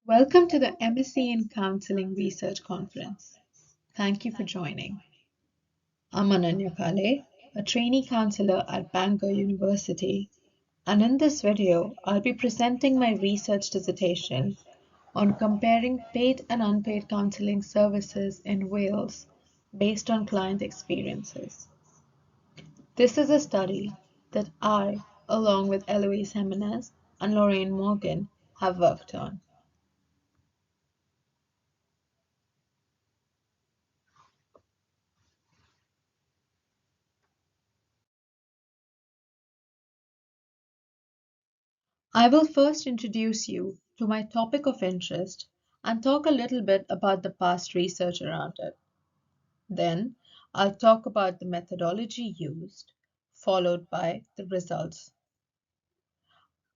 Welcome to the MSc in Counselling Research Conference. Thank you for joining. I'm Ananyaa Kale, a trainee counselor at Bangor University, and in this video, I'll be presenting my research dissertation on comparing paid and unpaid counselling services in Wales based on client experiences. This is a study that I, along with Eloise Jimenez and Lorraine Morgan, have worked on. I will first introduce you to my topic of interest and talk a little bit about the past research around it. Then, I'll talk about the methodology used, followed by the results.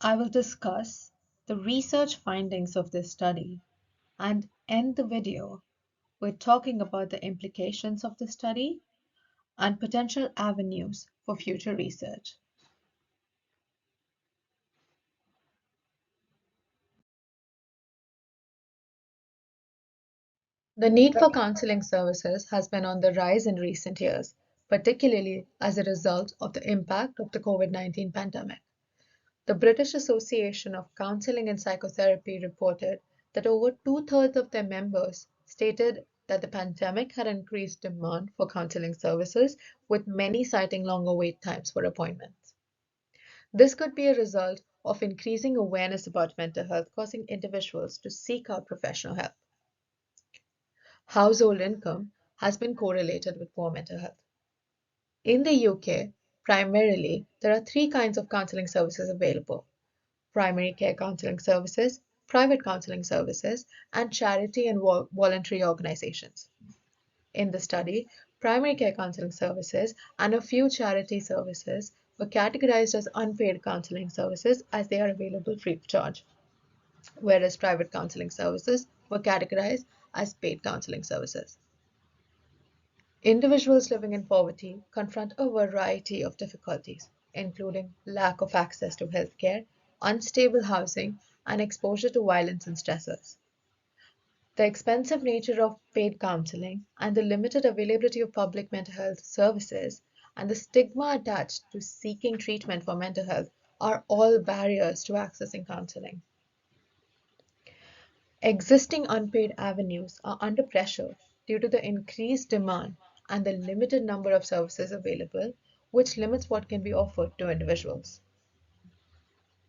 I will discuss the research findings of this study and end the video with talking about the implications of the study and potential avenues for future research. The need for counseling services has been on the rise in recent years, particularly as a result of the impact of the COVID-19 pandemic. The British Association of Counselling and Psychotherapy reported that over two-thirds of their members stated that the pandemic had increased demand for counseling services, with many citing longer wait times for appointments. This could be a result of increasing awareness about mental health, causing individuals to seek out professional help. Household income has been correlated with poor mental health. In the UK, primarily, there are three kinds of counselling services available: primary care counselling services, private counselling services, and charity and voluntary organizations. In the study, primary care counselling services and a few charity services were categorized as unpaid counselling services as they are available free of charge, whereas private counselling services were categorized as paid counselling services. Individuals living in poverty confront a variety of difficulties, including lack of access to healthcare, unstable housing, and exposure to violence and stressors. The expensive nature of paid counseling and the limited availability of public mental health services and the stigma attached to seeking treatment for mental health are all barriers to accessing counseling. Existing unpaid avenues are under pressure due to the increased demand and the limited number of services available, which limits what can be offered to individuals.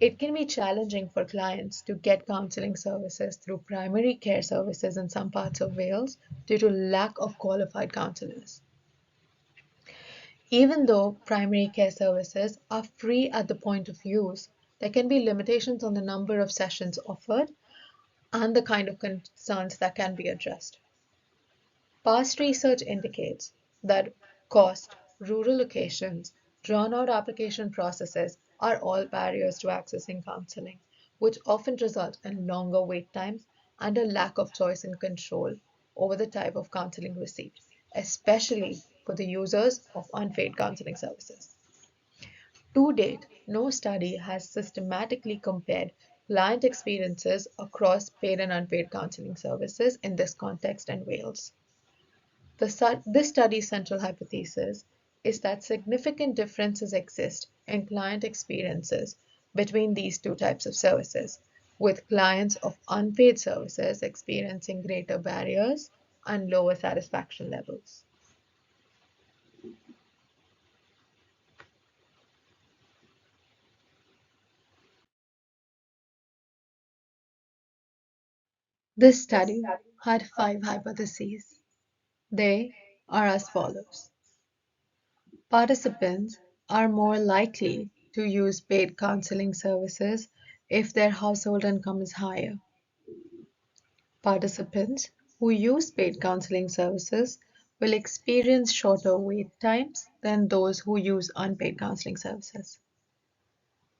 It can be challenging for clients to get counseling services through primary care services in some parts of Wales due to lack of qualified counselors. Even though primary care services are free at the point of use, there can be limitations on the number of sessions offered and the kind of concerns that can be addressed. Past research indicates that cost, rural locations, drawn-out application processes are all barriers to accessing counseling, which often result in longer wait times and a lack of choice and control over the type of counseling received, especially for the users of unpaid counseling services. To date, no study has systematically compared client experiences across paid and unpaid counseling services in this context in Wales. This study's central hypothesis is that significant differences exist in client experiences between these two types of services, with clients of unpaid services experiencing greater barriers and lower satisfaction levels. This study had 5 hypotheses. They are as follows. Participants are more likely to use paid counseling services if their household income is higher. Participants who use paid counseling services will experience shorter wait times than those who use unpaid counseling services.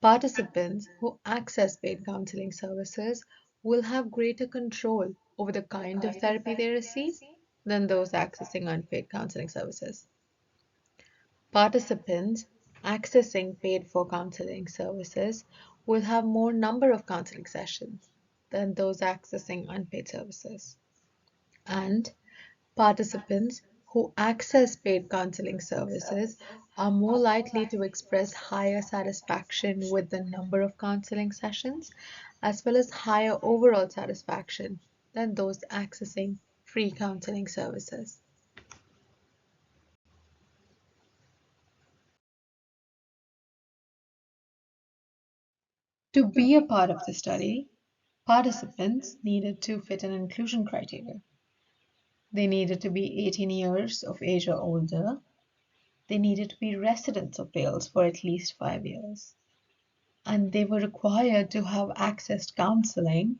Participants who access paid counseling services will have greater control over the kind of therapy they receive than those accessing unpaid counseling services. Participants accessing paid for counseling services will have more number of counseling sessions than those accessing unpaid services. And participants who access paid counseling services are more likely to express higher satisfaction with the number of counseling sessions, as well as higher overall satisfaction than those accessing free counseling services. To be a part of the study, participants needed to fit an inclusion criteria. They needed to be 18 years of age or older. They needed to be residents of Wales for at least 5 years. And they were required to have accessed counseling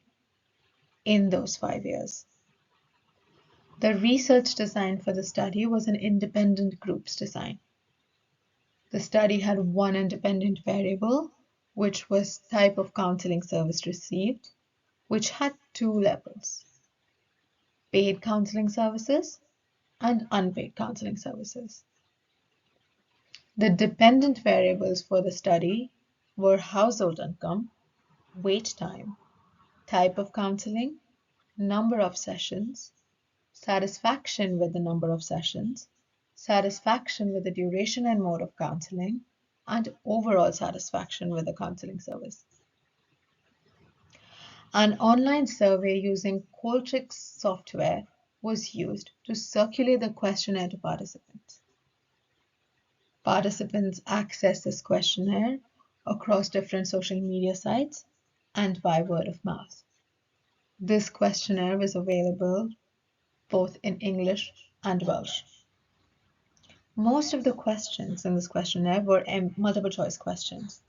in those 5 years. The research design for the study was an independent groups design. The study had one independent variable, which was type of counseling service received, which had two levels: paid counseling services and unpaid counseling services. The dependent variables for the study were household income, wait time, type of counseling, number of sessions, satisfaction with the number of sessions, satisfaction with the duration and mode of counseling, and overall satisfaction with the counseling service. An online survey using Qualtrics software was used to circulate the questionnaire to participants. Participants accessed this questionnaire across different social media sites and by word of mouth. This questionnaire was available both in English and Welsh. Most of the questions in this questionnaire were multiple choice questions.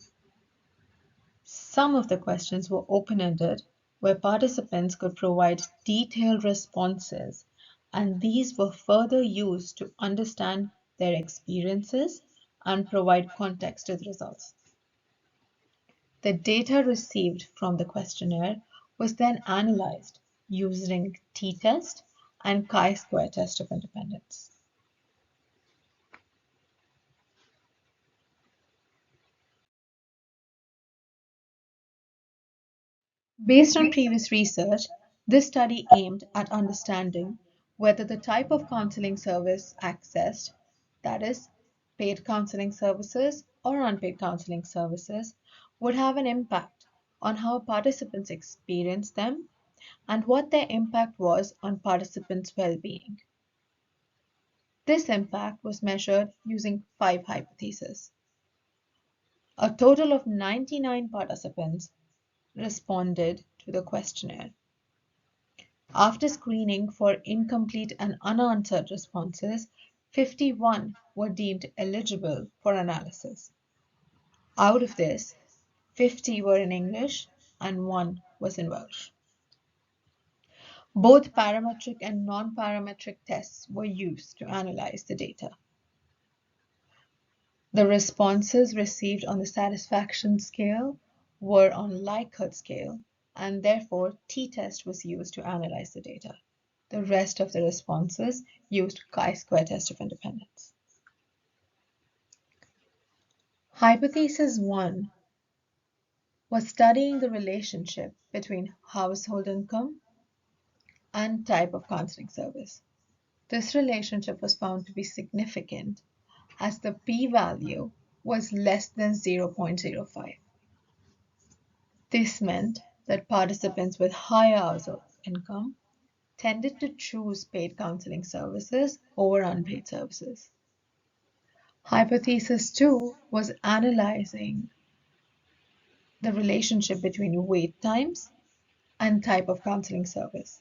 Some of the questions were open-ended, where participants could provide detailed responses, and these were further used to understand their experiences and provide context to the results. The data received from the questionnaire was then analyzed using t-test and chi-square test of independence. Based on previous research, this study aimed at understanding whether the type of counseling service accessed, that is, paid counseling services or unpaid counseling services, would have an impact on how participants experience them and what their impact was on participants' well-being. This impact was measured using 5 hypotheses. A total of 99 participants responded to the questionnaire. After screening for incomplete and unanswered responses, 51 were deemed eligible for analysis. Out of this, 50 were in English and 1 was in Welsh. Both parametric and non-parametric tests were used to analyze the data. The responses received on the satisfaction scale were on Likert scale, and therefore t-test was used to analyze the data. The rest of the responses used chi-square test of independence. Hypothesis 1 was studying the relationship between household income and type of counseling service. This relationship was found to be significant as the p-value was less than 0.05. This meant that participants with higher household income tended to choose paid counseling services over unpaid services. Hypothesis 2 was analyzing the relationship between wait times and type of counseling service.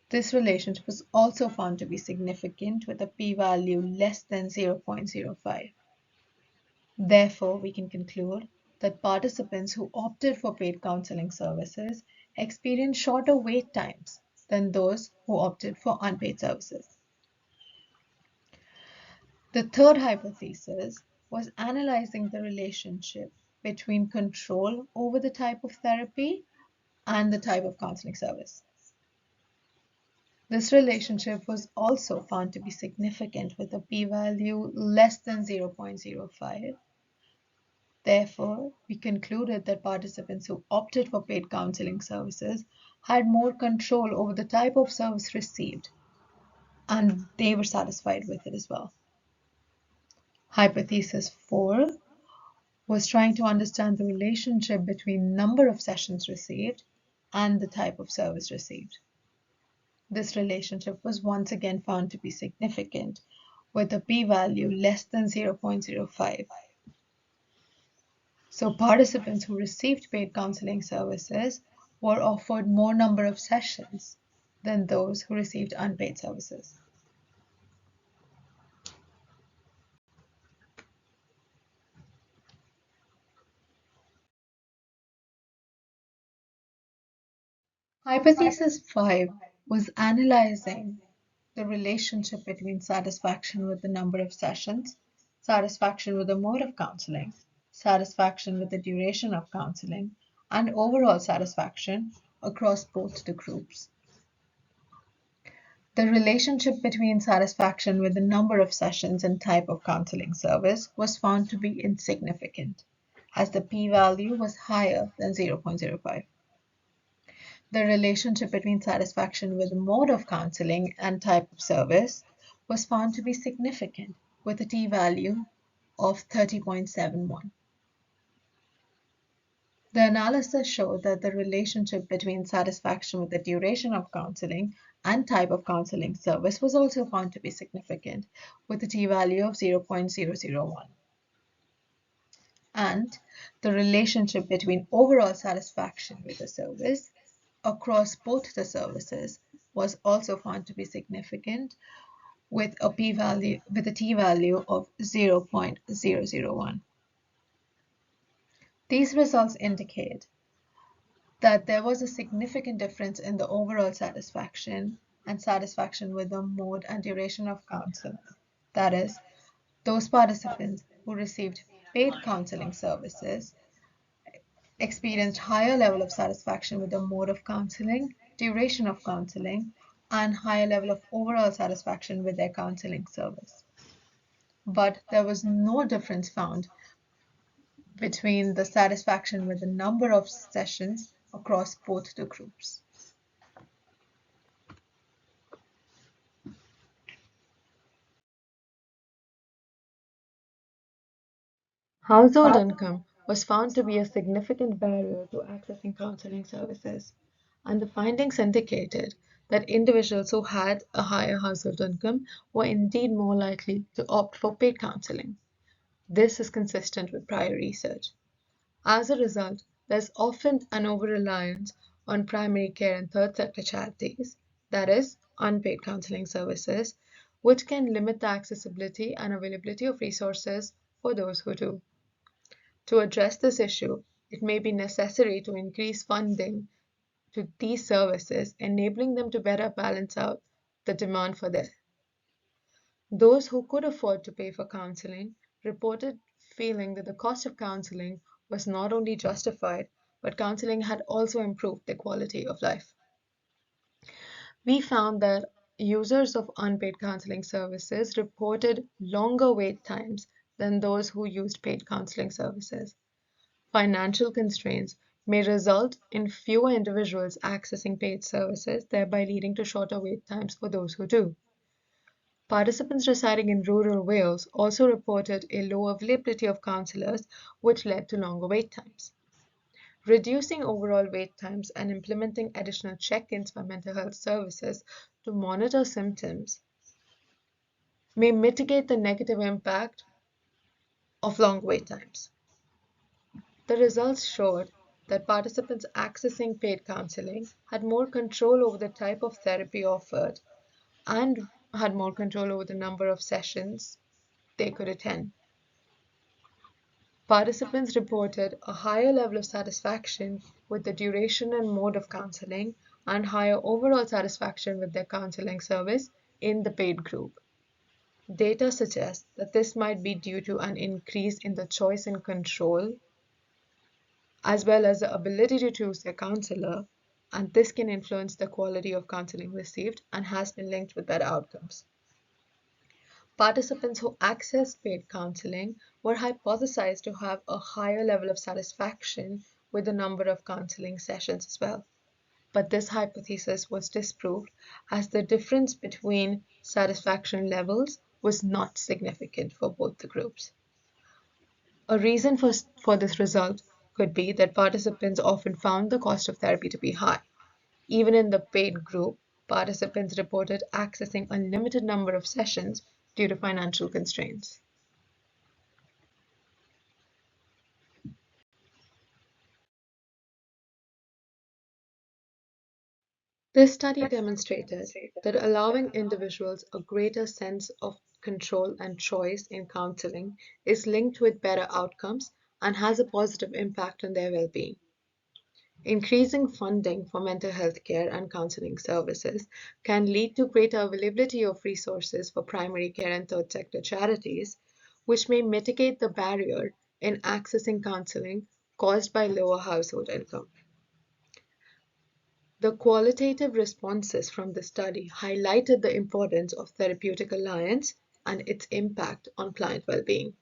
This relationship was also found to be significant with a p-value less than 0.05. Therefore, we can conclude that participants who opted for paid counseling services experienced shorter wait times than those who opted for unpaid services. The third hypothesis was analyzing the relationship between control over the type of therapy and the type of counseling service. This relationship was also found to be significant with a p-value less than 0.05. Therefore, we concluded that participants who opted for paid counseling services had more control over the type of service received, and they were satisfied with it as well. Hypothesis 4 was trying to understand the relationship between number of sessions received and the type of service received. This relationship was once again found to be significant, with a p-value less than 0.05. So participants who received paid counseling services were offered more number of sessions than those who received unpaid services. Hypothesis 5 was analyzing the relationship between satisfaction with the number of sessions, satisfaction with the mode of counseling, satisfaction with the duration of counseling, and overall satisfaction across both the groups. The relationship between satisfaction with the number of sessions and type of counseling service was found to be insignificant, as the p-value was higher than 0.05. The relationship between satisfaction with the mode of counseling and type of service was found to be significant, with a t-value of 30.71. The analysis showed that the relationship between satisfaction with the duration of counseling and type of counseling service was also found to be significant, with a t-value of 0.001. And the relationship between overall satisfaction with the service across both the services was also found to be significant, with a t-value of 0.001. These results indicate that there was a significant difference in the overall satisfaction and satisfaction with the mode and duration of counseling. That is, those participants who received paid counseling services experienced higher level of satisfaction with the mode of counseling, duration of counseling, and higher level of overall satisfaction with their counseling service. But there was no difference found between the satisfaction with the number of sessions across both the groups. Household income was found to be a significant barrier to accessing counseling services, and the findings indicated that individuals who had a higher household income were indeed more likely to opt for paid counseling. This is consistent with prior research. As a result, there's often an over-reliance on primary care and third sector charities, that is, unpaid counseling services, which can limit the accessibility and availability of resources for those who do. To address this issue, it may be necessary to increase funding to these services, enabling them to better balance out the demand for them. Those who could afford to pay for counseling reported feeling that the cost of counseling was not only justified, but counseling had also improved their quality of life. We found that users of unpaid counseling services reported longer wait times than those who used paid counseling services. Financial constraints may result in fewer individuals accessing paid services, thereby leading to shorter wait times for those who do. Participants residing in rural Wales also reported a low availability of counsellors, which led to longer wait times. Reducing overall wait times and implementing additional check-ins for mental health services to monitor symptoms may mitigate the negative impact of long wait times. The results showed that participants accessing paid counseling had more control over the type of therapy offered and had more control over the number of sessions they could attend. Participants reported a higher level of satisfaction with the duration and mode of counseling and higher overall satisfaction with their counseling service in the paid group. Data suggests that this might be due to an increase in the choice and control, as well as the ability to choose their counselor, and this can influence the quality of counseling received and has been linked with better outcomes. Participants who accessed paid counseling were hypothesized to have a higher level of satisfaction with the number of counseling sessions as well. but this hypothesis was disproved as the difference between satisfaction levels was not significant for both the groups. A reason for this result could be that participants often found the cost of therapy to be high. Even in the paid group, participants reported accessing a limited number of sessions due to financial constraints. This study demonstrated that allowing individuals a greater sense of control and choice in counseling is linked with better outcomes and has a positive impact on their well-being. Increasing funding for mental health care and counseling services can lead to greater availability of resources for primary care and third sector charities, which may mitigate the barrier in accessing counseling caused by lower household income. The qualitative responses from the study highlighted the importance of therapeutic alliance and its impact on client well-being.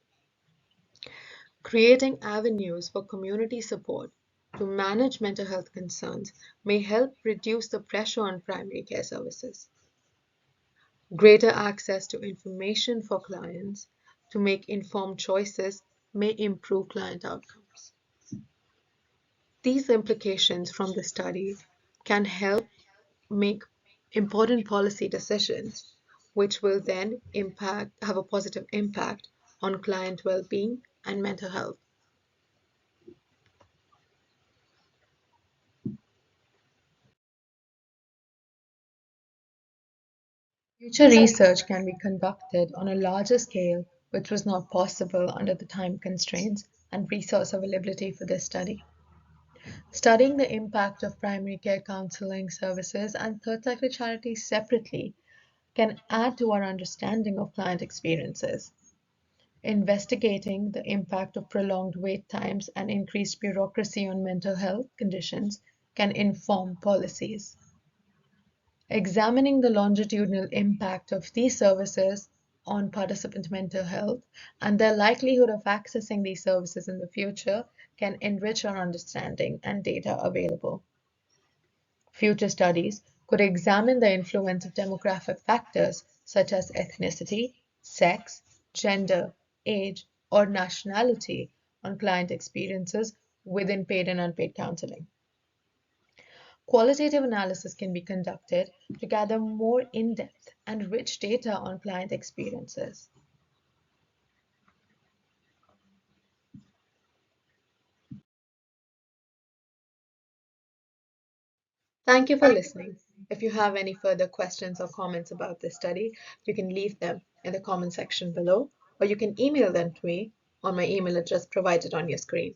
Creating avenues for community support to manage mental health concerns may help reduce the pressure on primary care services. Greater access to information for clients to make informed choices may improve client outcomes. These implications from the study can help make important policy decisions, which will then have a positive impact on client well-being and mental health. Future research can be conducted on a larger scale, which was not possible under the time constraints and resource availability for this study. Studying the impact of primary care counseling services and third sector charities separately can add to our understanding of client experiences. Investigating the impact of prolonged wait times and increased bureaucracy on mental health conditions can inform policies. Examining the longitudinal impact of these services on participant mental health and their likelihood of accessing these services in the future can enrich our understanding and data available. Future studies could examine the influence of demographic factors such as ethnicity, sex, gender, age, or nationality on client experiences within paid and unpaid counseling. Qualitative analysis can be conducted to gather more in-depth and rich data on client experiences. Thank you for listening. If you have any further questions or comments about this study, you can leave them in the comment section below, or you can email them to me on my email address provided on your screen.